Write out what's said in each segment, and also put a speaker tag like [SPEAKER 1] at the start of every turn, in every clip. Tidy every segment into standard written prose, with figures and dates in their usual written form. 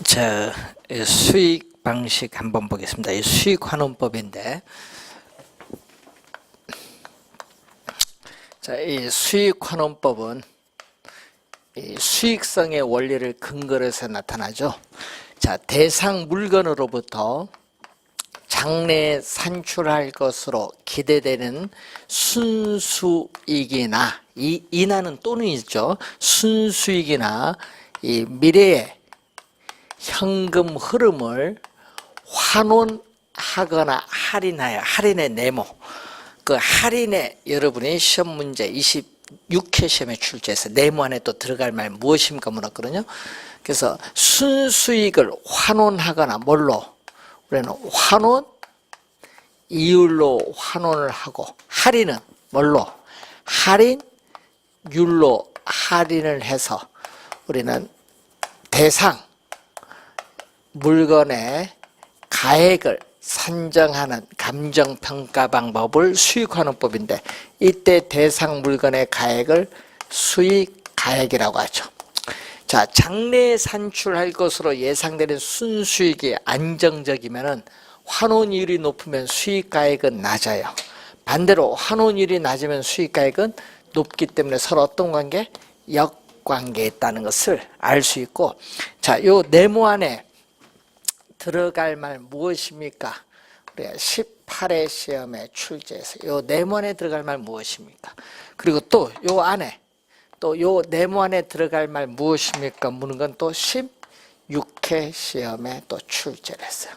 [SPEAKER 1] 자, 수익 방식 한번 보겠습니다. 이 수익 환원법인데, 자, 이 수익 환원법은 이 수익성의 원리를 근거로 해서 나타나죠. 자, 대상 물건으로부터 장래에 산출할 것으로 기대되는 순수익이나, 이 인하는 또는 있죠. 순수익이나 이 미래의 현금 흐름을 환원하거나 할인하여, 할인의 네모, 그 할인에 여러분이 시험 문제 26회 시험에 출제해서 네모 안에 또 들어갈 말 무엇입니까 물었거든요. 그래서 순수익을 환원하거나 뭘로? 우리는 환원 이율로 환원을 하고, 할인은 뭘로? 할인율로 할인을 해서 우리는 대상 물건의 가액을 산정하는 감정평가 방법을 수익환원법인데, 이때 대상 물건의 가액을 수익가액이라고 하죠. 자, 장래에 산출할 것으로 예상되는 순수익이 안정적이면은 환원이율이 높으면 수익가액은 낮아요. 반대로 환원이율이 낮으면 수익가액은 높기 때문에 서로 어떤 관계? 역관계에 있다는 것을 알 수 있고, 자, 요 네모 안에 들어갈 말 무엇입니까? 우리가 18회 시험에 출제해서 요 네모 안에 들어갈 말 무엇입니까? 그리고 또 요 안에, 또 요 네모 안에 들어갈 말 무엇입니까? 묻는 건 또 16회 시험에 또 출제를 했어요.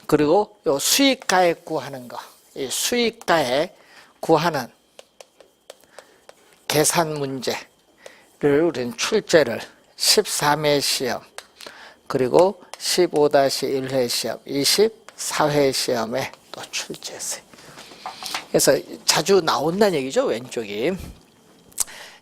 [SPEAKER 1] 그리고 요 수익가액 구하는 거, 이 수익가액 구하는 계산 문제를 우리는 출제를 13회 시험, 그리고 15-1회 시험, 24회 시험에 또 출제했어요. 그래서 자주 나온다는 얘기죠, 왼쪽이.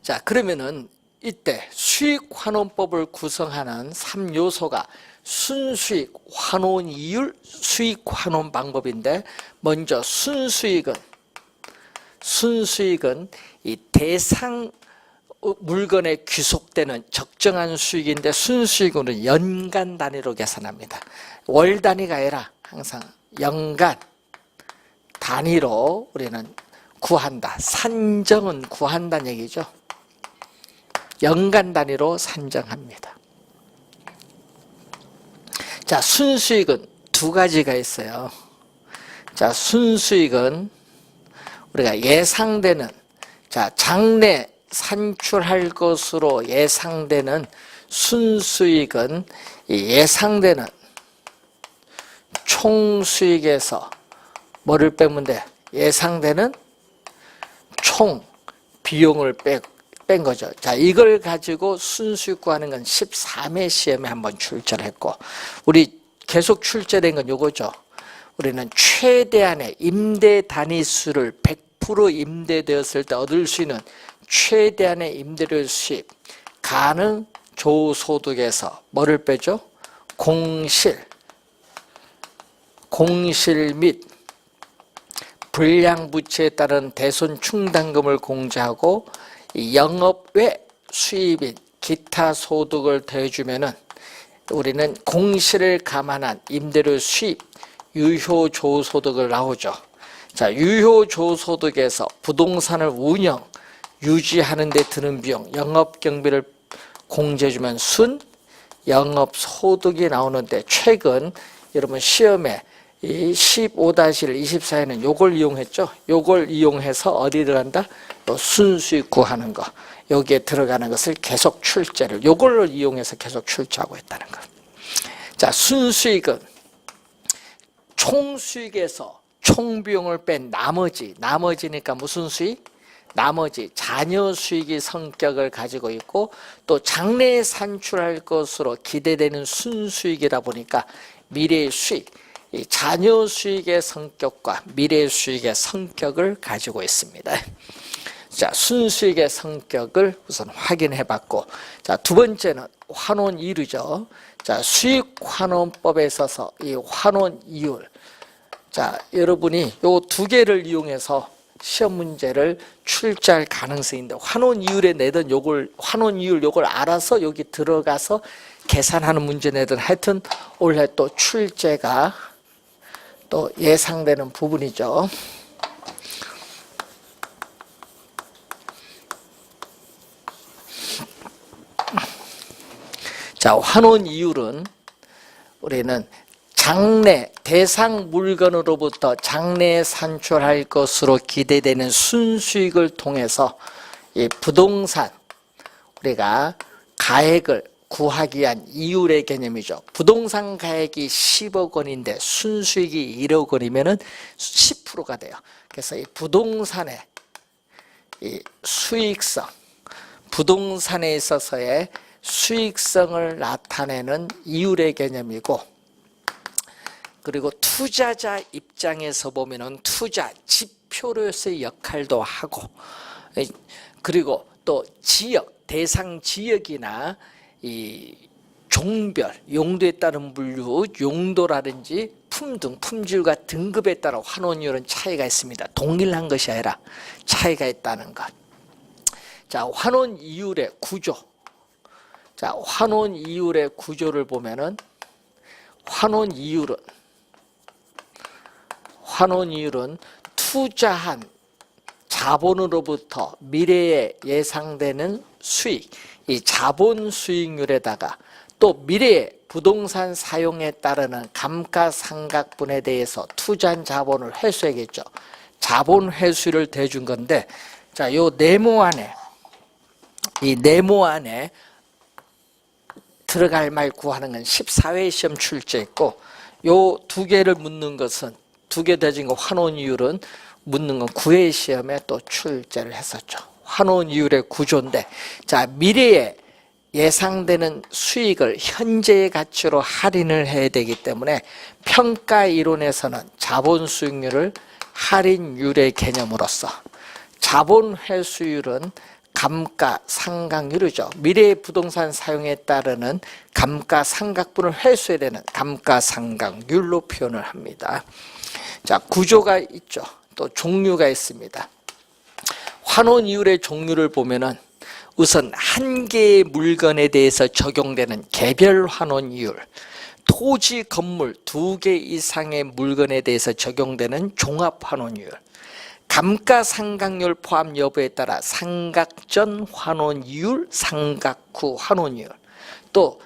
[SPEAKER 1] 자, 그러면은 이때 수익환원법을 구성하는 3요소가 순수익, 환원이율, 수익환원 방법인데, 먼저 순수익은 이 대상 물건에 귀속되는 적정한 수익인데, 순수익은 연간 단위로 계산합니다. 월 단위가 아니라 항상 연간 단위로 우리는 구한다. 산정은 구한다는 얘기죠. 연간 단위로 산정합니다. 자, 순수익은 두 가지가 있어요. 자, 순수익은 우리가 예상되는, 자, 장래 산출할 것으로 예상되는 순수익은 예상되는 총수익에서 뭐를 빼면 돼? 예상되는 총 비용을 뺀 거죠. 자, 이걸 가지고 순수익 구하는 건 13회 시험에 한번 출제를 했고, 우리 계속 출제된 건 요거죠. 우리는 최대한의 임대 단위수를 100% 임대되었을 때 얻을 수 있는 최대한의 임대료 수입, 가능 조소득에서 뭐를 빼죠? 공실 및 불량부채에 따른 대손 충당금을 공제하고, 영업 외 수입인 기타 소득을 더해주면은 우리는 공실을 감안한 임대료 수입, 유효조소득을 나오죠. 자, 유효조소득에서 부동산을 운영, 유지하는 데 드는 비용, 영업경비를 공제해주면 순 영업소득이 나오는데, 최근 여러분 시험에 이 15-1, 24에는 요걸 이용했죠. 요걸 이용해서 어디 들어간다? 요 순수익 구하는 거, 여기에 들어가는 것을 계속 출제를, 요걸 이용해서 계속 출제하고 있다는 거. 자, 순수익은 총수익에서 총비용을 뺀 나머지니까 무슨 수익? 나머지 자녀 수익의 성격을 가지고 있고, 또 장래에 산출할 것으로 기대되는 순수익이다 보니까 미래의 수익, 이 자녀 수익의 성격과 미래 수익의 성격을 가지고 있습니다. 자, 순수익의 성격을 우선 확인해 봤고, 자, 두 번째는 환원이율이죠. 자, 수익환원법에 있어서 이 환원이율, 자, 여러분이 요 두 개를 이용해서 시험 문제를 출제할 가능성인데, 환원이율에 내던 요걸, 환원이율 요걸 알아서 여기 들어가서 계산하는 문제 내든 하여튼 올해 또 출제가 또 예상되는 부분이죠. 자, 환원 이율은 우리는 장래 대상 물건으로부터 장래에 산출할 것으로 기대되는 순수익을 통해서 이 부동산 우리가 가액을 구하기 위한 이율의 개념이죠. 부동산 가액이 10억 원인데 순수익이 1억 원이면은 10%가 돼요. 그래서 이 부동산의 이 수익성, 부동산에 있어서의 수익성을 나타내는 이율의 개념이고, 그리고 투자자 입장에서 보면은 투자 지표로서의 역할도 하고, 그리고 또 지역, 대상 지역이나 이 종별, 용도에 따른 분류, 용도라든지 품등, 품질과 등급에 따라 환원이율은 차이가 있습니다. 동일한 것이 아니라 차이가 있다는 것. 자, 환원 이율의 구조. 자, 환원 이율의 구조를 보면은 환원 이율은 투자한 자본으로부터 미래에 예상되는 수익, 이 자본 수익률에다가 또 미래의 부동산 사용에 따르는 감가상각분에 대해서 투자한 자본을 회수해야겠죠. 자본 회수를 대준 건데, 자, 요 네모 안에, 이 네모 안에 들어갈 말 구하는 건 14회 시험 출제했고, 요 두 개를 묻는 것은, 두 개 대진 거 환원 이율은 묻는 건 9회 시험에 또 출제를 했었죠. 환원 이율의 구조인데, 자, 미래에 예상되는 수익을 현재의 가치로 할인을 해야 되기 때문에 평가 이론에서는 자본 수익률을 할인율의 개념으로서, 자본 회수율은 감가상각률이죠. 미래의 부동산 사용에 따르는 감가상각분을 회수해야 되는 감가상각률로 표현을 합니다. 자, 구조가 있죠. 또 종류가 있습니다. 환원 이율의 종류를 보면은 우선 한 개의 물건에 대해서 적용되는 개별 환원 이율, 토지, 건물 2개 이상의 물건에 대해서 적용되는 종합 환원 이율, 감가상각률 포함 여부에 따라 상각 전 환원 이율, 상각 후 환원 이율, 또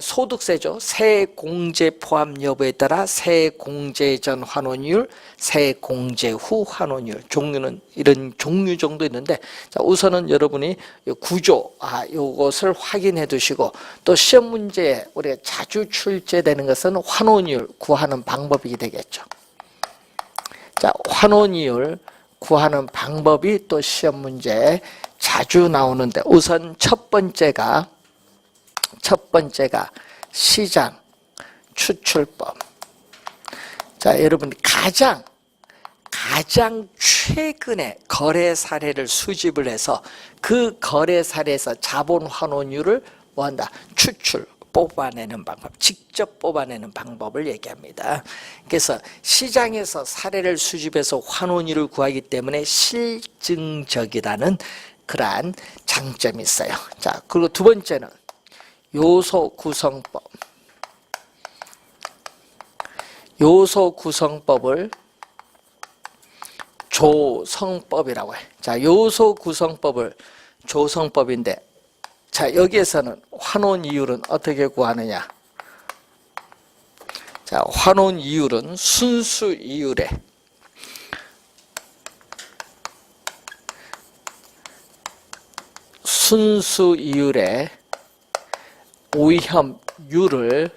[SPEAKER 1] 소득세죠. 세공제 포함 여부에 따라 세공제 전 환원율, 세공제 후 환원율. 종류는 이런 종류 정도 있는데, 자, 우선은 여러분이 구조, 요것을 확인해 두시고, 또 시험 문제에 우리가 자주 출제되는 것은 환원율 구하는 방법이 되겠죠. 자, 환원율 구하는 방법이 또 시험 문제에 자주 나오는데, 우선 첫 번째가 시장 추출법. 자, 여러분 가장 최근에 거래 사례를 수집을 해서 그 거래 사례에서 자본 환원율을 뭐한다? 뽑아내는 방법, 직접 뽑아내는 방법을 얘기합니다. 그래서 시장에서 사례를 수집해서 환원율을 구하기 때문에 실증적이라는 그러한 장점이 있어요. 자, 그리고 두 번째는 요소 구성법. 요소 구성법을 조성법이라고 해요. 자, 요소 구성법을 조성법인데, 자, 여기에서는 환원 이율은 어떻게 구하느냐? 자, 환원 이율은 순수 이율에 오염률을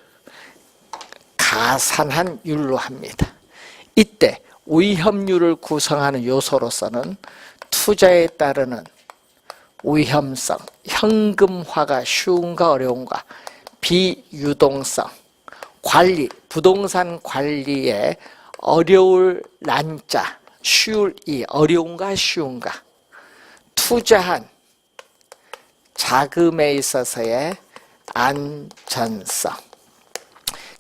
[SPEAKER 1] 가산한 율로 합니다. 이때 오염률을 구성하는 요소로서는 투자에 따르는 위험성, 현금화가 쉬운가 어려운가, 비유동성, 관리, 부동산 관리에 어려울 난자, 쉬울 이, 어려운가 쉬운가, 투자한 자금에 있어서의 안전성.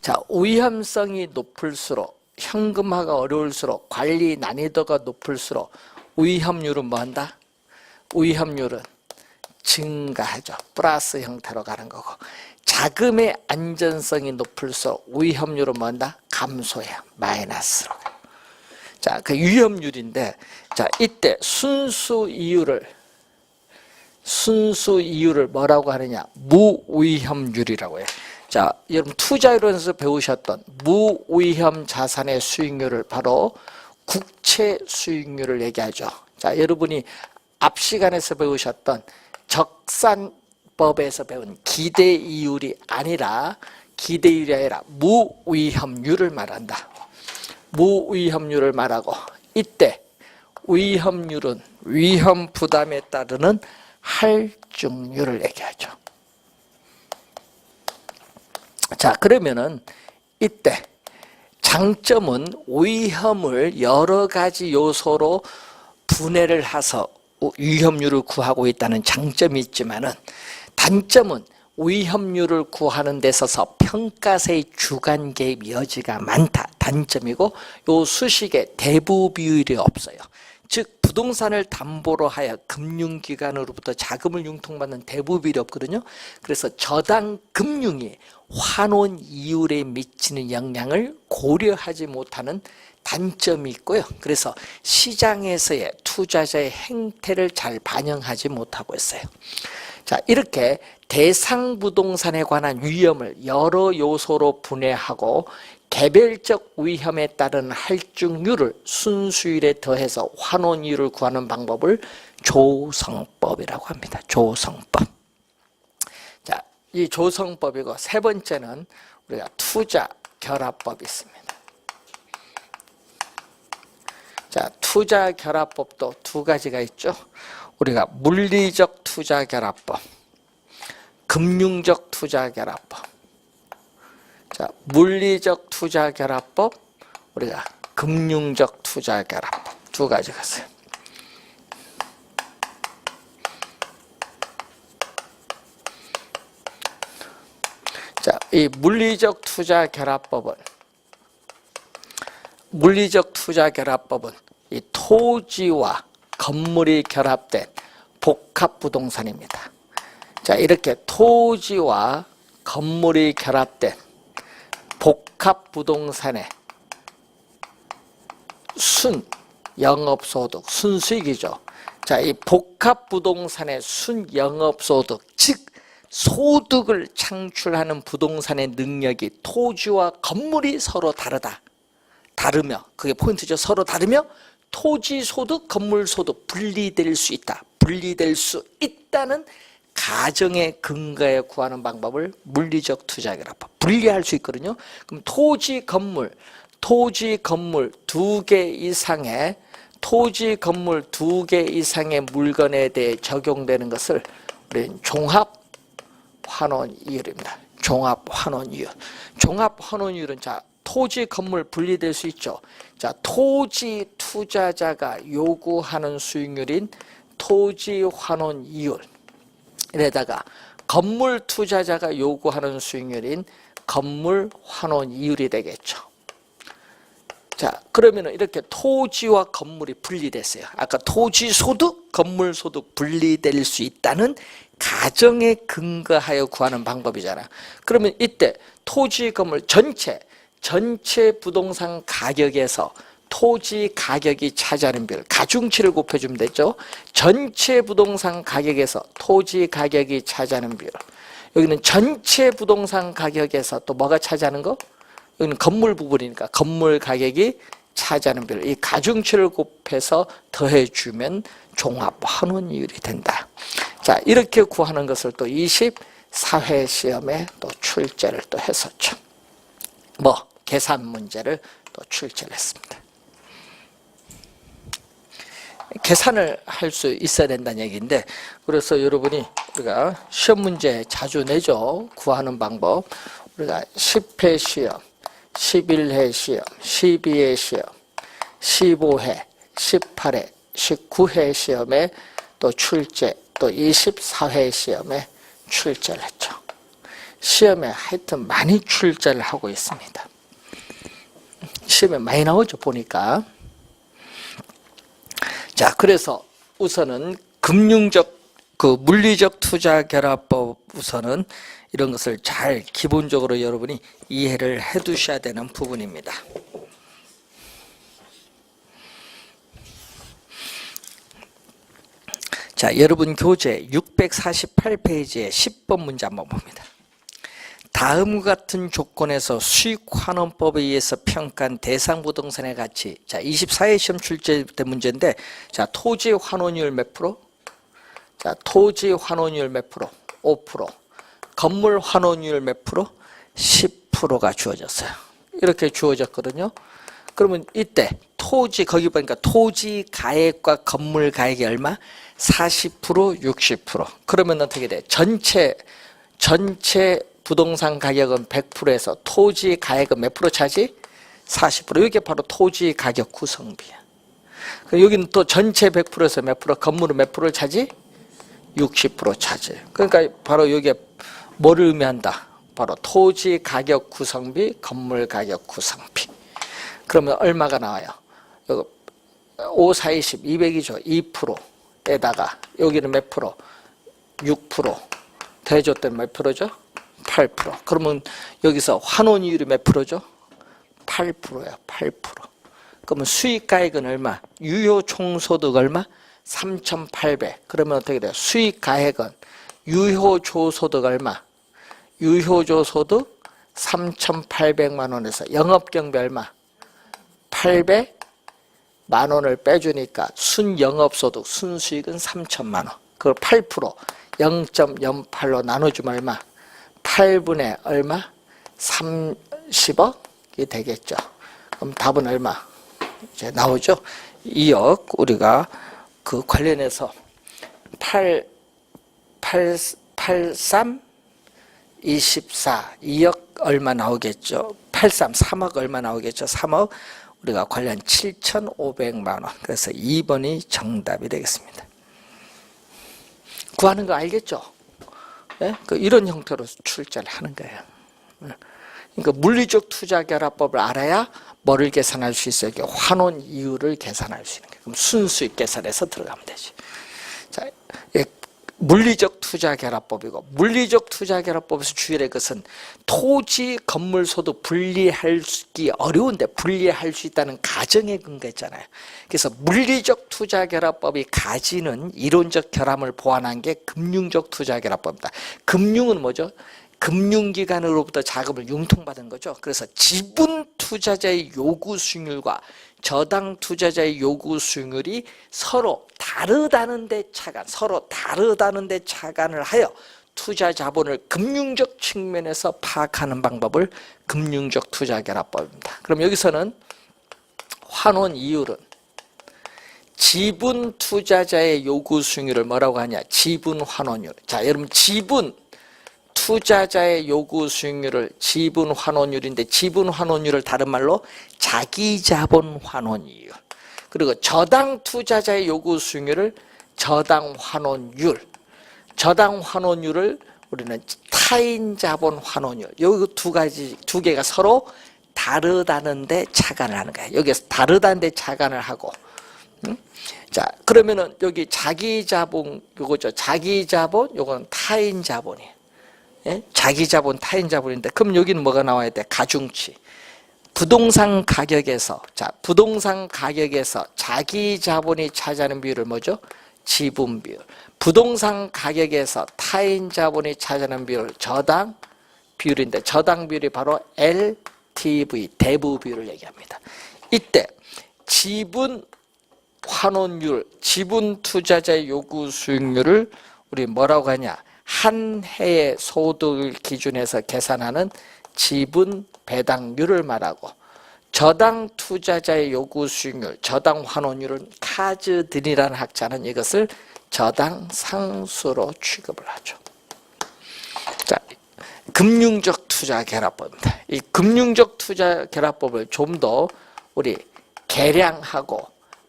[SPEAKER 1] 자, 위험성이 높을수록, 현금화가 어려울수록, 관리 난이도가 높을수록 위험률은 뭐한다? 위험률은 증가하죠. 플러스 형태로 가는 거고, 자금의 안전성이 높을수록 위험률은 뭔다? 감소해요. 마이너스로. 자, 그 위험률인데, 자, 이때 순수 이율을 뭐라고 하느냐? 무위험률이라고 해요. 자, 여러분 투자이론에서 배우셨던 무위험 자산의 수익률을 바로 국채 수익률을 얘기하죠. 자, 여러분이 앞 시간에서 배우셨던 적산법에서 배운 기대이율이 아니라 무위험률을 말한다. 무위험률을 말하고, 이때 위험률은 위험 부담에 따르는 할증률을 얘기하죠. 자, 그러면은 이때 장점은 위험을 여러 가지 요소로 분해를 해서 위험률을 구하고 있다는 장점이 있지만은, 단점은 위험률을 구하는 데 있어서 평가세의 주관 개입 여지가 많다. 단점이고, 요 수식에 대부 비율이 없어요. 즉 부동산을 담보로 하여 금융기관으로부터 자금을 융통받는 대부 비율이 없거든요. 그래서 저당 금융이 환원 이율에 미치는 영향을 고려하지 못하는 단점이 있고요. 그래서 시장에서의 투자자의 행태를 잘 반영하지 못하고 있어요. 자, 이렇게 대상 부동산에 관한 위험을 여러 요소로 분해하고 개별적 위험에 따른 할증률을 순수율에 더해서 환원이율을 구하는 방법을 조성법이라고 합니다. 조성법. 자, 이 조성법이고, 세 번째는 우리가 투자 결합법이 있습니다. 자, 투자 결합법도 두 가지가 있죠. 우리가 물리적 투자 결합법, 금융적 투자 결합법. 자, 물리적 투자 결합법, 우리가 금융적 투자 결합법 두 가지가 있어요. 자, 이 물리적 투자 결합법은 이 토지와 건물이 결합된 복합 부동산입니다. 자, 이렇게 토지와 건물이 결합된 복합 부동산의 순 영업소득, 순수익이죠. 자, 이 복합 부동산의 순 영업소득, 즉 소득을 창출하는 부동산의 능력이 토지와 건물이 서로 다르며, 그게 포인트죠. 서로 다르며 토지 소득, 건물 소득 분리될 수 있다. 분리될 수 있다는 가정에 근거해 구하는 방법을 물리적 투자 결합법. 분리할 수 있거든요. 그럼 토지 건물 두 개 이상의 물건에 대해 적용되는 것을 우리는 종합 환원 이율입니다. 종합 환원 이율. 종합 환원 이율은, 자, 토지 건물 분리될 수 있죠. 자, 토지 투자자가 요구하는 수익률인 토지 환원 이율, 에다가 건물 투자자가 요구하는 수익률인 건물 환원 이율이 되겠죠. 자, 그러면 이렇게 토지와 건물이 분리됐어요. 아까 토지 소득, 건물 소득 분리될 수 있다는 가정에 근거하여 구하는 방법이잖아. 그러면 이때 토지 건물 전체 부동산 가격에서 토지 가격이 차지하는 비율, 가중치를 곱해주면 되죠. 전체 부동산 가격에서 토지 가격이 차지하는 비율. 여기는 전체 부동산 가격에서 또 뭐가 차지하는 거? 여기는 건물 부분이니까 건물 가격이 차지하는 비율. 이 가중치를 곱해서 더해주면 종합 환원이율이 된다. 자, 이렇게 구하는 것을 또 24회 시험에 또 출제를 또 했었죠. 계산 문제를 또 출제를 했습니다. 계산을 할 수 있어야 된다는 얘기인데, 그래서 여러분이 우리가 시험 문제 자주 내죠. 구하는 방법. 우리가 10회 시험, 11회 시험, 12회 시험, 15회, 18회, 19회 시험에 또 출제, 또 24회 시험에 출제를 했죠. 시험에 하여튼 많이 출제를 하고 있습니다. 시험에 많이 나오죠, 보니까. 자, 그래서 우선은 금융적 그 물리적 투자 결합법 우선은 이런 것을 잘 기본적으로 여러분이 이해를 해 두셔야 되는 부분입니다. 자, 여러분 교재 648페이지의 10번 문제 한번 봅니다. 다음과 같은 조건에서 수익환원법에 의해서 평가한 대상 부동산의 가치. 자, 24회 시험 출제 때 문제인데, 자, 토지 환원율 몇 프로? 자, 토지 환원율 몇 프로? 5%. 건물 환원율 몇 프로? 10%가 주어졌어요. 이렇게 주어졌거든요. 그러면 이때 토지, 거기 보니까 토지 가액과 건물 가액이 얼마? 40%, 60%. 그러면 어떻게 돼? 전체 부동산 가격은 100%에서 토지 가액은 몇 프로 차지? 40%. 이게 바로 토지 가격 구성비야. 여기는 또 전체 100%에서 몇 프로? 건물은 몇 프로를 차지? 60% 차지. 그러니까 바로 여기에 뭐를 의미한다? 바로 토지 가격 구성비, 건물 가격 구성비. 그러면 얼마가 나와요? 여기 5, 4, 20, 200이죠. 2%에다가 여기는 몇 프로? 6%. 대조된 몇 프로죠? 8%. 그러면 여기서 환원이율이 몇 프로죠? 8%예요. 8%. 그러면 수익가액은 얼마? 유효 총소득 얼마? 3,800. 그러면 어떻게 돼요? 수익가액은 유효조소득 얼마? 유효조소득 3,800만 원에서 영업경비 얼마? 800만 원을 빼주니까 순영업소득, 순수익은 3,000만 원. 그걸 8%, 0.08로 나눠주면 얼마? 8분의 얼마? 30억이 되겠죠. 그럼 답은 얼마? 이제 나오죠? 2억. 우리가 그 관련해서 83, 24, 2억 얼마 나오겠죠? 3억 얼마 나오겠죠? 3억. 우리가 관련 7,500만 원. 그래서 2번이 정답이 되겠습니다. 구하는 거 알겠죠? 네? 이런 형태로 출제를 하는 거예요. 그러니까 물리적 투자 결합법을 알아야 뭐를 계산할 수 있어요? 환원 이율을 계산할 수 있는 거예요. 그럼 순수익 계산해서 들어가면 되지. 자, 물리적 투자 결합법이고, 물리적 투자 결합법에서 주의할 것은 토지 건물 소득 분리하기 어려운데 분리할 수 있다는 가정에 근거했잖아요. 그래서 물리적 투자 결합법이 가지는 이론적 결함을 보완한 게 금융적 투자 결합법입니다. 금융은 뭐죠? 금융기관으로부터 자금을 융통받은 거죠. 그래서 지분 투자자의 요구 수익률과 저당 투자자의 요구 수익률이 서로 다르다는 데 차관을 하여 투자 자본을 금융적 측면에서 파악하는 방법을 금융적 투자 결합법입니다. 그럼 여기서는 환원 이율은 지분 투자자의 요구 수익률을 뭐라고 하냐? 지분 환원율. 자, 여러분 지분 투자자의 요구 수익률을 지분 환원율인데, 지분 환원율을 다른 말로 자기자본 환원이율. 그리고 저당 투자자의 요구 수익률을 저당 환원율. 저당 환원율을 우리는 타인 자본 환원율. 여기 두 개가 서로 다르다는데 차관을 하는 거예요. 여기서 다르다는데 차관을 하고. 자, 그러면은 여기 자기자본 요거죠. 자기자본 요건 타인 자본이에요. 예? 자기자본, 타인자본인데, 그럼 여기는 뭐가 나와야 돼? 가중치. 부동산 가격에서, 자, 부동산 가격에서 자기자본이 차지하는 비율을 뭐죠? 지분 비율. 부동산 가격에서 타인자본이 차지하는 비율, 저당 비율인데, 저당 비율이 바로 LTV, 대부 비율을 얘기합니다. 이때 지분 환원율, 지분 투자자의 요구 수익률을 우리 뭐라고 하냐? 한 해의 소득을 기준해서 계산하는 지분 배당률을 말하고, 저당 투자자의 요구 수익률, 저당 환원율은 카즈든이라는 학자는 이것을 저당 상수로 취급을 하죠. 자, 금융적 투자 결합법입니다. 이 금융적 투자 결합법을 좀 더 우리 개량하고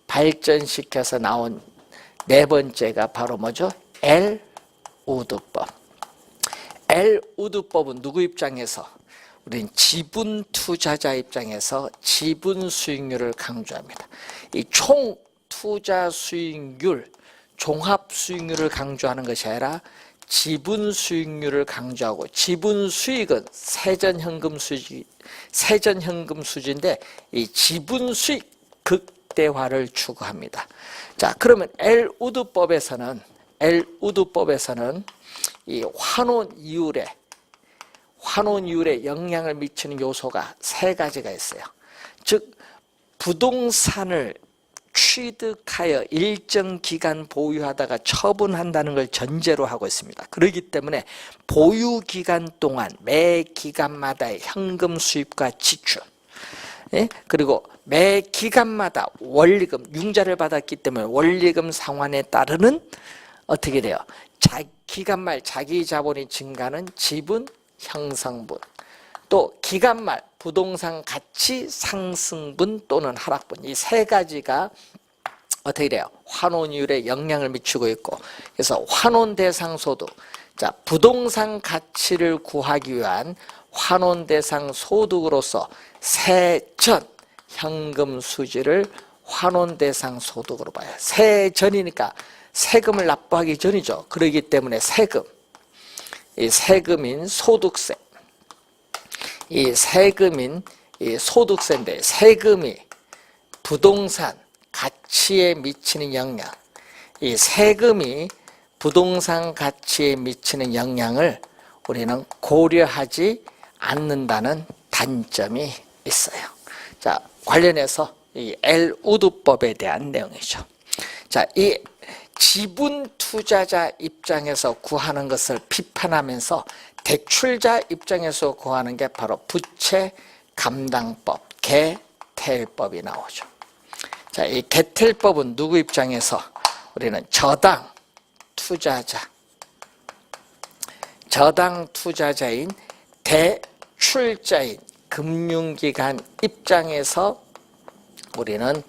[SPEAKER 1] 발전시켜서 나온 네 번째가 바로 뭐죠? 우드법. 우드법은 누구 입장에서? 우리는 지분 투자자 입장에서 지분 수익률을 강조합니다. 이 총 투자 수익률, 종합 수익률을 강조하는 것이 아니라 지분 수익률을 강조하고, 지분 수익은 세전현금 수지인데 이 지분 수익 극대화를 추구합니다. 자, 그러면 엘우드법에서는 이 환원이율에 영향을 미치는 요소가 세 가지가 있어요. 즉 부동산을 취득하여 일정 기간 보유하다가 처분한다는 걸 전제로 하고 있습니다. 그렇기 때문에 보유 기간 동안 매 기간마다의 현금 수입과 지출, 그리고 매 기간마다 원리금, 융자를 받았기 때문에 원리금 상환에 따르는 어떻게 돼요? 기간 말 자기 자본이 증가하는 지분 형성분, 또 기간 말 부동산 가치 상승분 또는 하락분, 이 세 가지가 어떻게 돼요? 환원이율에 영향을 미치고 있고, 그래서 환원 대상 소득, 자, 부동산 가치를 구하기 위한 환원 대상 소득으로서 세전 현금 수지를 환원 대상 소득으로 봐요. 세전이니까 세금을 납부하기 전이죠. 그렇기 때문에 이 세금인 소득세, 이 소득세인데, 세금이 부동산 가치에 미치는 영향, 이 세금이 부동산 가치에 미치는 영향을 우리는 고려하지 않는다는 단점이 있어요. 자, 관련해서 이 엘우드법에 대한 내용이죠. 자, 이 지분 투자자 입장에서 구하는 것을 비판하면서 대출자 입장에서 구하는 게 바로 부채 감당법, 개텔법이 나오죠. 자, 이 개텔법은 누구 입장에서 우리는 저당 투자자인 대출자인 금융기관 입장에서 우리는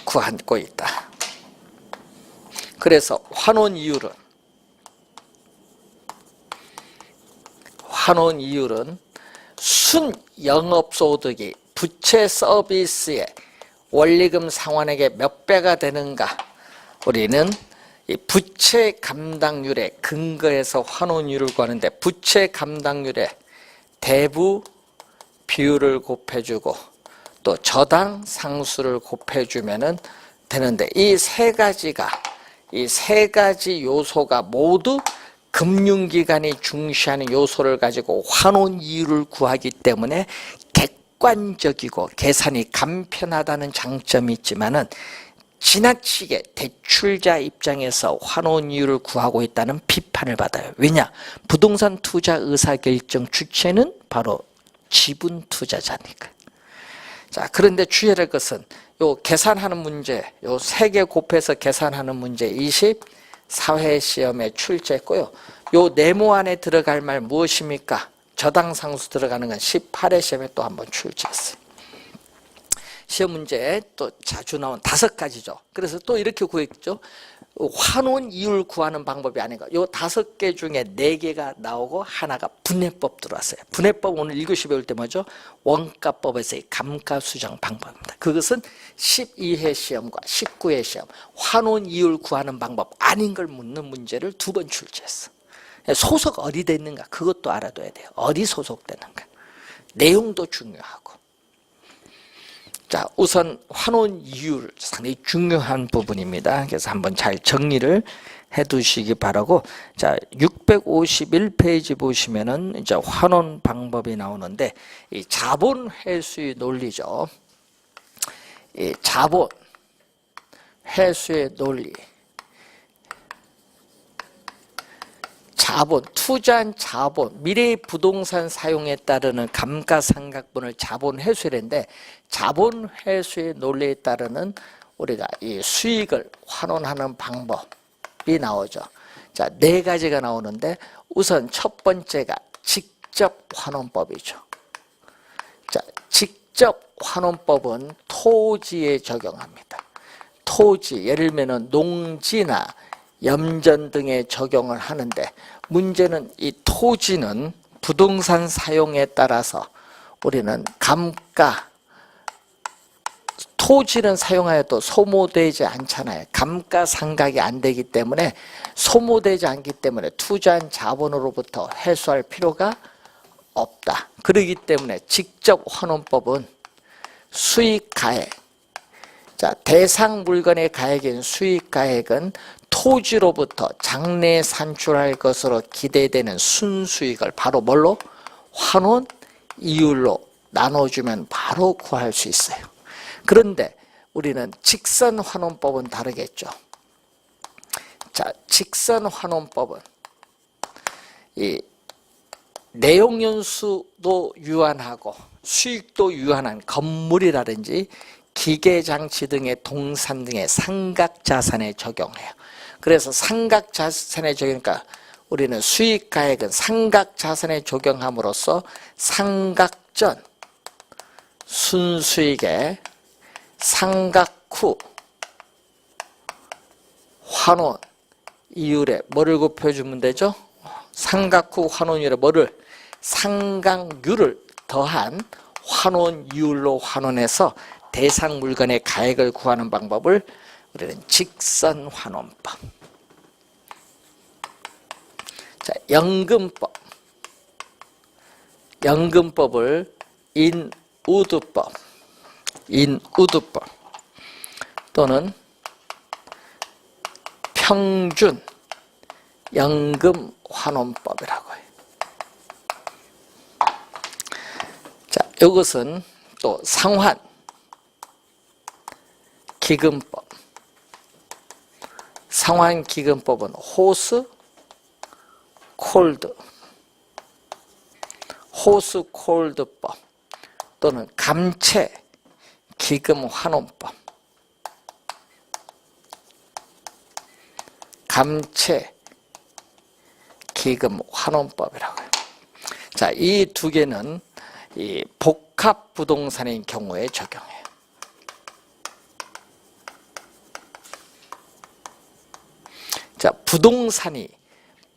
[SPEAKER 1] 구하고 있다. 그래서 환원이율은 순영업소득이 부채 서비스의 원리금 상환액의 몇 배가 되는가, 우리는 이 부채 감당률에 근거해서 환원이율을 구하는데, 부채 감당률에 대부 비율을 곱해주고 또 저당 상수를 곱해주면 되는데, 이 세 가지 요소가 모두 금융기관이 중시하는 요소를 가지고 환원이율을 구하기 때문에 객관적이고 계산이 간편하다는 장점이 있지만은 지나치게 대출자 입장에서 환원이율을 구하고 있다는 비판을 받아요. 왜냐? 부동산 투자 의사결정 주체는 바로 지분 투자자니까. 자, 그런데 주의해야 할 것은 요 계산하는 문제, 요 세 개 곱해서 계산하는 문제 24회 시험에 출제했고요. 요 네모 안에 들어갈 말 무엇입니까? 저당상수 들어가는 건 18회 시험에 또 한번 출제했어요. 시험 문제에 또 자주 나온 5가지죠. 그래서 또 이렇게 구했죠. 환원이율 구하는 방법이 아닌가. 요 5개 중에 4개가 나오고 하나가 분해법 들어왔어요. 분해법 오늘 1교시 배울 때 뭐죠? 원가법에서의 감가수정 방법입니다. 그것은 12회 시험과 19회 시험 환원이율 구하는 방법 아닌 걸 묻는 문제를 2번 출제했어. 소속 어디 됐는가 그것도 알아둬야 돼요. 어디 소속되는가. 내용도 중요하고. 자, 우선 환원이율 상당히 중요한 부분입니다. 그래서 한번 잘 정리를 해 두시기 바라고, 자, 651페이지 보시면은 이제 환원 방법이 나오는데, 이 자본 회수의 논리죠. 이 자본 회수의 논리. 투자한 자본, 미래의 부동산 사용에 따르는 감가상각분을 자본 회수인데, 자본 회수의 논리에 따르는 우리가 이 수익을 환원하는 방법이 나오죠. 자, 4가지가 나오는데, 우선 첫 번째가 직접 환원법이죠. 자, 직접 환원법은 토지에 적용합니다. 토지, 예를 들면 농지나 염전 등에 적용을 하는데, 문제는 이 토지는 부동산 사용에 따라서 우리는 토지는 사용하여도 소모되지 않잖아요. 감가상각이 안 되기 때문에 소모되지 않기 때문에 투자한 자본으로부터 회수할 필요가 없다. 그렇기 때문에 직접 환원법은 수익가액, 자, 대상 물건의 가액인 수익가액은 토지로부터 장래에 산출할 것으로 기대되는 순수익을 바로 뭘로? 환원 이율로 나눠주면 바로 구할 수 있어요. 그런데 우리는 직선환원법은 다르겠죠. 자, 직선환원법은 이 내용연수도 유한하고 수익도 유한한 건물이라든지 기계장치 등의 동산 등의 상각자산에 적용해요. 그래서 상각자산에 적용하니까 우리는 수익가액은 상각자산에 적용함으로써 상각전 순수익에 상각 후 환원 이율에 뭐를 곱해주면 되죠? 상각 후 환원이율에 뭐를? 상각률을 더한 환원 이율로 환원해서 대상 물건의 가액을 구하는 방법을 우리는 직선환원법. 자, 연금법. 연금법을 인우드법, 인우드법 또는 평균 연금환원법이라고 해요. 자, 이것은 또 상환 기금법. 상환 기금법은 호스 콜드, 호스 콜드법 또는 감채 기금 환원법, 감채 기금 환원법이라고 해요. 자, 이 두 개는 이 복합 부동산인 경우에 적용해요. 자, 부동산이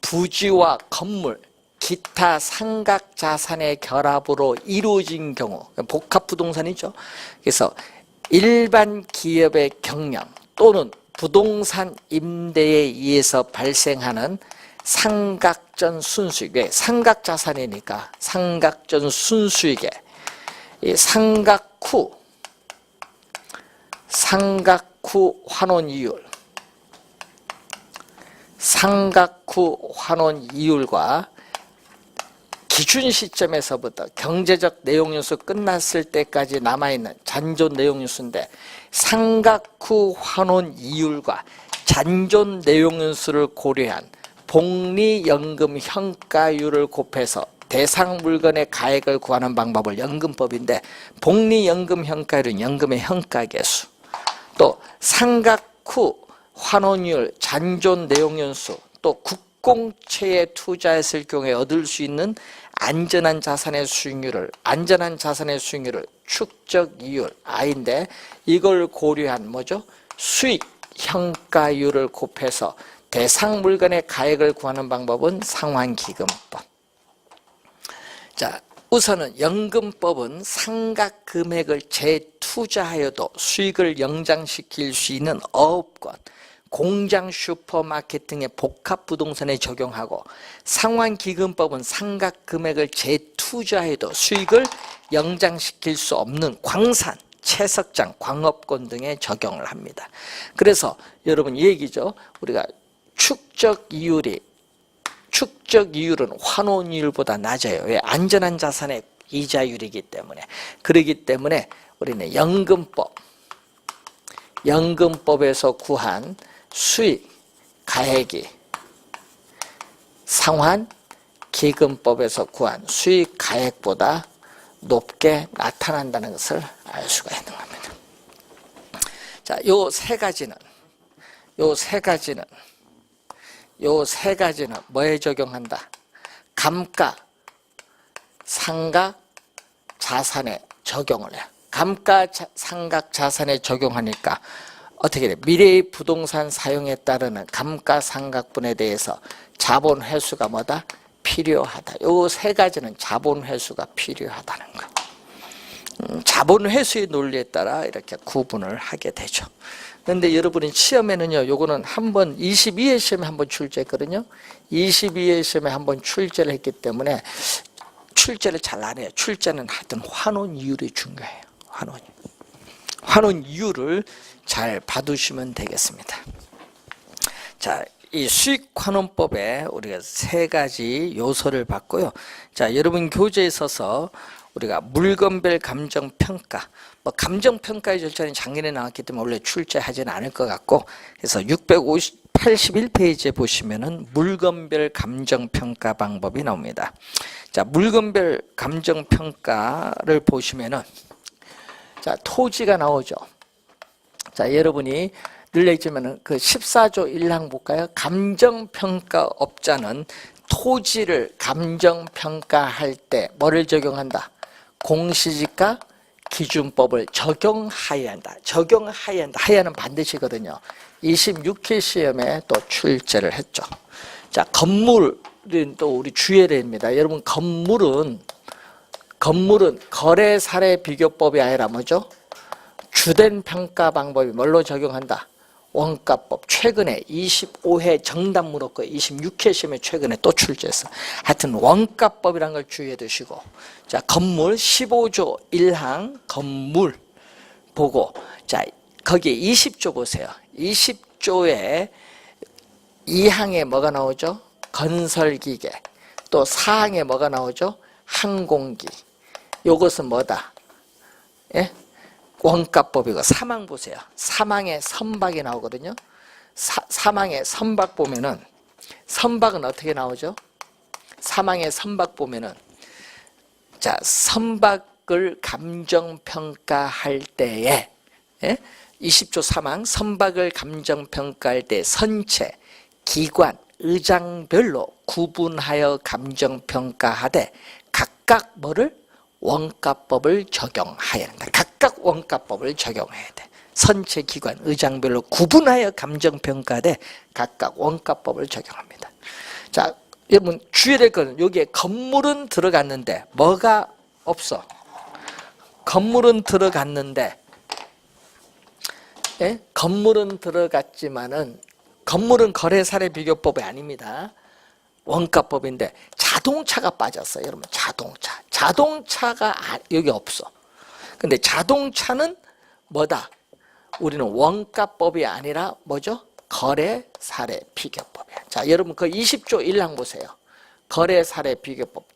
[SPEAKER 1] 부지와 건물, 기타 상각자산의 결합으로 이루어진 경우, 복합 부동산이죠. 그래서 일반 기업의 경영 또는 부동산 임대에 의해서 발생하는 상각전 순수익, 상각자산이니까 상각전 순수익에 상각 후 환원 이율, 상각 후 환원 이율과 기준 시점에서부터 경제적 내용연수 끝났을 때까지 남아있는 잔존 내용연수인데 상각 후 환원 이율과 잔존 내용연수를 고려한 복리연금 현가율을 곱해서 대상 물건의 가액을 구하는 방법을 연금법인데 복리연금 현가율은 연금의 현가계수, 또 상각 후 환원율, 잔존 내용연수, 또 국공채에 투자했을 경우에 얻을 수 있는 안전한 자산의 수익률을 축적 이율 I인데 이걸 고려한 뭐죠? 수익 현가율을 곱해서 대상 물건의 가액을 구하는 방법은 상환기금법. 자, 우선은 연금법은 상각 금액을 재투자하여도 수익을 영장시킬 수 있는 어업권, 공장, 슈퍼마켓 등의 복합 부동산에 적용하고, 상환기금법은 상각 금액을 재투자해도 수익을 영장시킬 수 없는 광산, 채석장, 광업권 등에 적용을 합니다. 그래서 여러분 이 얘기죠. 우리가 축적 이율은 환원이율보다 낮아요. 왜? 안전한 자산의 이자율이기 때문에. 그렇기 때문에 우리는 연금법에서 구한 수익 가액이 상환 기금법에서 구한 수익 가액보다 높게 나타난다는 것을 알 수가 있는 겁니다. 자, 요 세 가지는 뭐에 적용한다? 감가 상각 자산에 적용을 해요. 감가 상각 자산에 적용하니까 어떻게 돼? 미래의 부동산 사용에 따르는 감가 상각분에 대해서 자본 회수가 뭐다? 필요하다. 요 세 가지는 자본 회수가 필요하다는 거. 자본 회수의 논리에 따라 이렇게 구분을 하게 되죠. 그런데 여러분이 시험에는요, 요거는 한번 22회 시험에 한번 출제했거든요. 22회 시험에 한번 출제를 했기 때문에 출제를 잘 안 해요. 출제는 하여튼 환원 이율이 중요해요. 환원 이율을 잘 봐두시면 되겠습니다. 자, 이 수익환원법에 우리가 세 가지 요소를 봤고요. 자, 여러분 교재에 있어서 우리가 물건별 감정평가, 감정평가의 절차는 작년에 나왔기 때문에 원래 출제하지는 않을 것 같고, 그래서 681페이지에 보시면은 물건별 감정평가 방법이 나옵니다. 자, 물건별 감정평가를 보시면은, 자, 토지가 나오죠. 자, 여러분이 늘 얘기지만은 그 14조 1항 볼까요? 감정평가업자는 토지를 감정평가할 때 뭐를 적용한다? 공시지가 기준법을 적용하여야 한다. 적용하여야 한다. 하여야는 반드시거든요. 26회 시험에 또 출제를 했죠. 자, 건물은 또 우리 주의해야됩니다. 여러분, 건물은 거래 사례 비교법이 아니라 뭐죠? 주된 평가 방법이 뭘로 적용한다? 원가법. 최근에 25회 정답 물었고 26회 시험에 최근에 또 출제했어. 하여튼 원가법이라는 걸 주의해 두시고, 자, 건물 15조 1항 건물 보고, 자, 거기에 20조 보세요. 20조에 2항에 뭐가 나오죠? 건설기계. 또 4항에 뭐가 나오죠? 항공기. 요것은 뭐다? 예? 원가법이고. 3항 보세요. 3항에 선박이 나오거든요. 3항에 선박 보면은, 선박은 어떻게 나오죠? 3항에 선박 보면은, 자, 선박을 감정평가할 때에, 예? 20조 3항 선박을 감정평가할 때 선체, 기관, 의장별로 구분하여 감정평가하되 각각 뭐를? 원가법을 적용해야 한다. 각각 원가법을 적용해야 돼. 선체, 기관, 의장별로 구분하여 감정평가되 각각 원가법을 적용합니다. 자, 여러분 주의해야 될 것은 여기에 건물은 들어갔는데 뭐가 없어? 건물은 들어갔는데, 예? 건물은 들어갔지만은 건물은 거래사례 비교법이 아닙니다. 원가법인데 자동차가 빠졌어요. 여러분, 자동차가 여기 없어. 근데 자동차는 뭐다? 우리는 원가법이 아니라 뭐죠? 거래 사례 비교법이야. 자, 여러분 그 20조 1항 보세요. 거래 사례 비교법.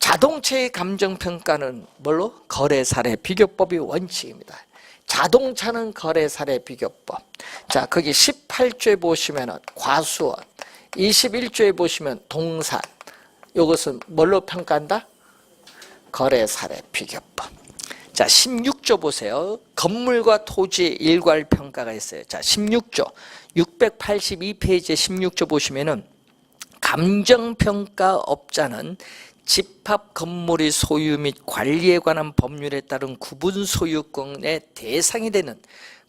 [SPEAKER 1] 자동차의 감정평가는 뭘로? 거래 사례 비교법이 원칙입니다. 자동차는 거래 사례 비교법. 자, 거기 18조에 보시면은 과수원, 21조에 보시면 동산. 이것은 뭘로 평가한다? 거래 사례 비교법. 자, 16조 보세요. 건물과 토지의 일괄 평가가 있어요. 자, 16조 682페이지에 16조 보시면은 감정평가업자는 집합 건물의 소유 및 관리에 관한 법률에 따른 구분 소유권의 대상이 되는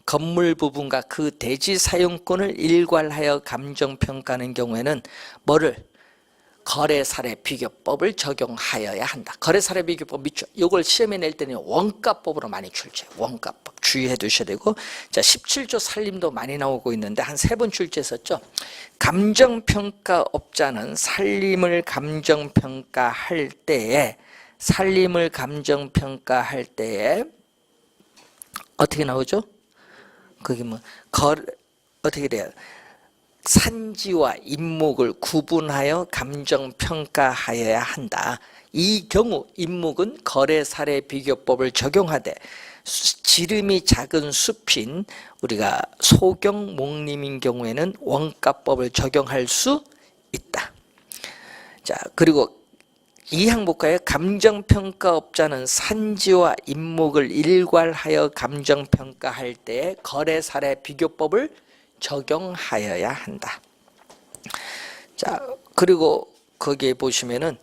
[SPEAKER 1] 건물 부분과 그 대지 사용권을 일괄하여 감정평가하는 경우에는 뭐를? 거래사례 비교법을 적용하여야 한다. 거래사례 비교법 밑줄. 이걸 시험에 낼 때는 원가법으로 많이 출제해요. 원가법 주의해 두셔야 되고, 자, 17조 살림도 많이 나오고 있는데 한 3번 출제했었죠. 감정평가업자는 살림을 감정평가할 때에 어떻게 나오죠? 거기 뭐 어떻게 돼요? 산지와 임목을 구분하여 감정평가하여야 한다. 이 경우 임목은 거래사례 비교법을 적용하되 지름이 작은 숲인 우리가 소경 목림인 경우에는 원가법을 적용할 수 있다. 자, 그리고 2항 볼까요? 감정평가업자는 산지와 임목을 일괄하여 감정평가할 때 거래사례 비교법을 적용하여야 한다. 자, 그리고 거기에 보시면은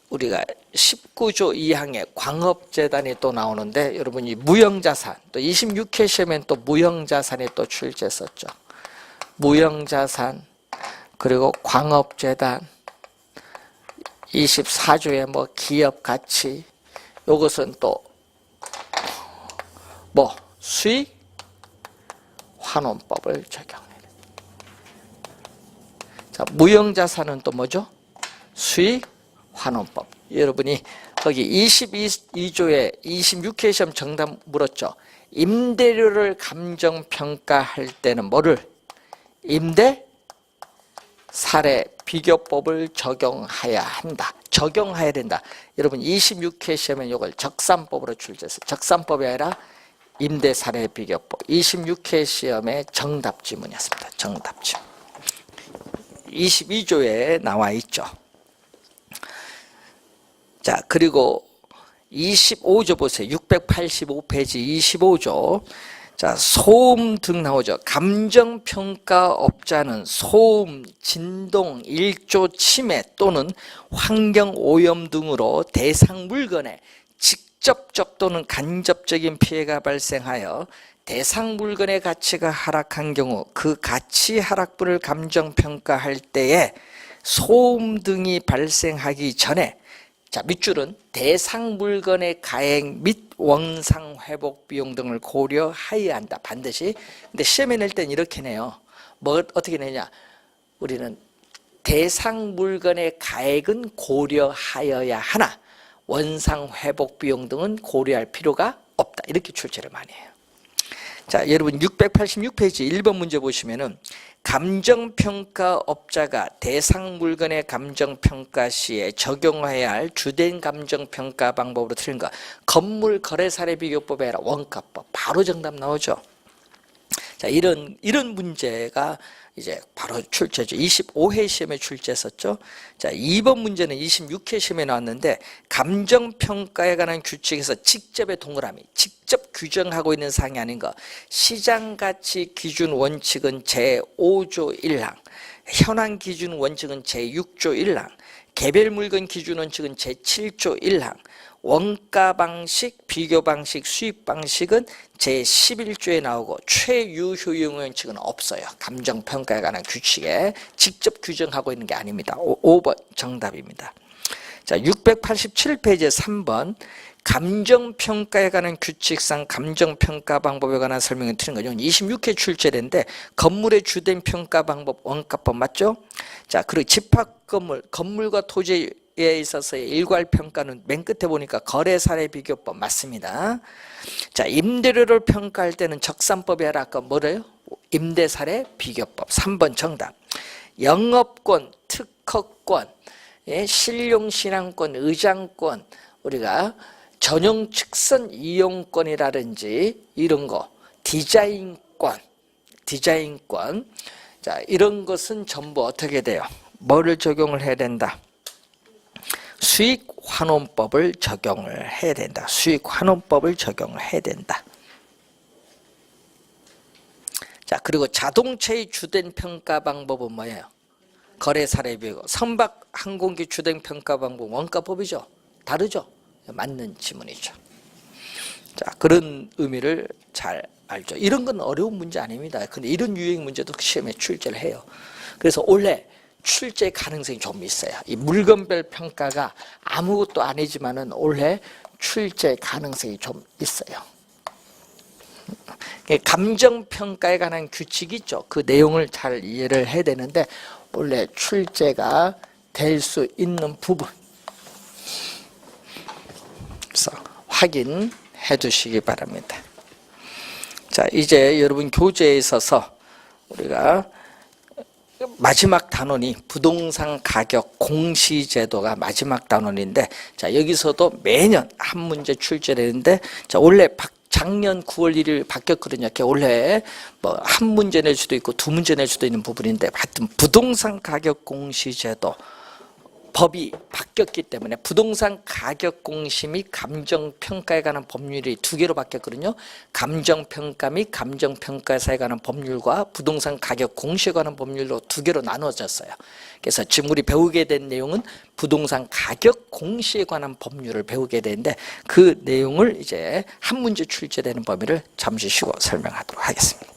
[SPEAKER 1] 우리가 19조 2항에 광업재단이 또 나오는데, 여러분이 무형자산, 또 26회 시험엔 또 무형자산이 또 출제했었죠. 무형자산, 그리고 광업재단, 24조에 뭐 기업가치, 요것은 또 뭐 수익 환원법을 적용해야 돼. 자, 무형자산은 또 뭐죠? 수익 환원법. 여러분이 거기 22조에 26회 시험 정답 물었죠. 임대료를 감정평가할 때는 뭐를? 임대 사례 비교법을 적용해야 한다. 적용해야 된다. 여러분 26회 시험에 이걸 적산법으로 출제했어요. 적산법이 아니라 임대 사례 비교법. 26회 시험의 정답 지문이었습니다. 정답 지문. 22조에 나와 있죠. 자, 그리고 25조 보세요. 685페이지 25조. 자, 소음 등 나오죠. 감정평가업자는 소음, 진동, 일조 침해 또는 환경오염 등으로 대상 물건에 직접적 또는 간접적인 피해가 발생하여 대상 물건의 가치가 하락한 경우 그 가치 하락분을 감정평가할 때에 소음 등이 발생하기 전에, 자, 밑줄은 대상 물건의 가액 및 원상 회복 비용 등을 고려하여야 한다. 반드시. 근데 시험에 낼 땐 이렇게 내요. 뭐 어떻게 내냐? 우리는 대상 물건의 가액은 고려하여야 하나 원상 회복 비용 등은 고려할 필요가 없다. 이렇게 출제를 많이 해요. 자, 여러분 686페이지 1번 문제 보시면은 감정평가업자가 대상 물건의 감정평가 시에 적용해야 할 주된 감정평가 방법으로 틀린 거. 건물 거래 사례 비교법이 아니라 원가법. 바로 정답 나오죠. 자, 이런 문제가 이제 바로 출제죠. 25회 시험에 출제했었죠. 자, 2번 문제는 26회 시험에 나왔는데 감정평가에 관한 규칙에서 직접의 동그라미, 직접 규정하고 있는 사항이 아닌 거. 시장가치 기준 원칙은 제5조 1항, 현황 기준 원칙은 제6조 1항, 개별 물건 기준 원칙은 제7조 1항, 원가 방식, 비교 방식, 수입 방식은 제11조에 나오고 최유효용 원칙은 없어요. 감정평가에 관한 규칙에 직접 규정하고 있는 게 아닙니다. 5번 정답입니다. 자, 687페이지 3번 감정평가에 관한 규칙상 감정평가 방법에 관한 설명을 드린 거죠. 26회 출제된데 건물의 주된 평가 방법 원가법 맞죠? 자, 그리고 집합건물, 건물과 토지에 있어서의 일괄평가는 맨 끝에 보니까 거래사례 비교법 맞습니다. 자, 임대료를 평가할 때는 적산법이 아니라 아까 뭐래요? 임대사례 비교법. 3번 정답. 영업권, 특허권, 신용신앙권, 의장권, 우리가 전용 측선 이용권이라든지 이런 거, 디자인권, 자, 이런 것은 전부 어떻게 돼요? 뭐를 적용을 해야 된다? 수익 환원법을 적용을 해야 된다. 수익 환원법을 적용을 해야 된다. 자, 그리고 자동차의 주된 평가 방법은 뭐예요? 거래 사례 비교. 선박 항공기 주된 평가 방법 원가법이죠. 다르죠? 맞는 지문이죠. 자, 그런 의미를 잘 알죠. 이런 건 어려운 문제 아닙니다. 근데 이런 유형 문제도 시험에 출제를 해요. 그래서 원래 출제 가능성이 좀 있어요. 이 물건별 평가가 아무것도 아니지만은 원래 출제 가능성이 좀 있어요. 감정평가에 관한 규칙이 있죠. 그 내용을 잘 이해를 해야 되는데 원래 출제가 될 수 있는 부분. 그래서 확인해 두시기 바랍니다. 자, 이제 여러분 교재에 있어서 우리가 마지막 단원이 부동산 가격 공시제도가 마지막 단원인데, 자, 여기서도 매년 한 문제 출제되는데, 자, 원래 작년 9월 1일 바뀌었거든요. 원래 뭐 한 문제 낼 수도 있고 두 문제 낼 수도 있는 부분인데, 하여튼 부동산 가격 공시제도 법이 바뀌었기 때문에 부동산 가격 공시 및 감정평가에 관한 법률이 두 개로 바뀌었거든요. 감정평가 및 감정평가사에 관한 법률과 부동산 가격 공시에 관한 법률로 두 개로 나눠졌어요. 그래서 지금 우리 배우게 된 내용은 부동산 가격 공시에 관한 법률을 배우게 되는데 그 내용을 이제 한 문제 출제되는 범위를 잠시 쉬고 설명하도록 하겠습니다.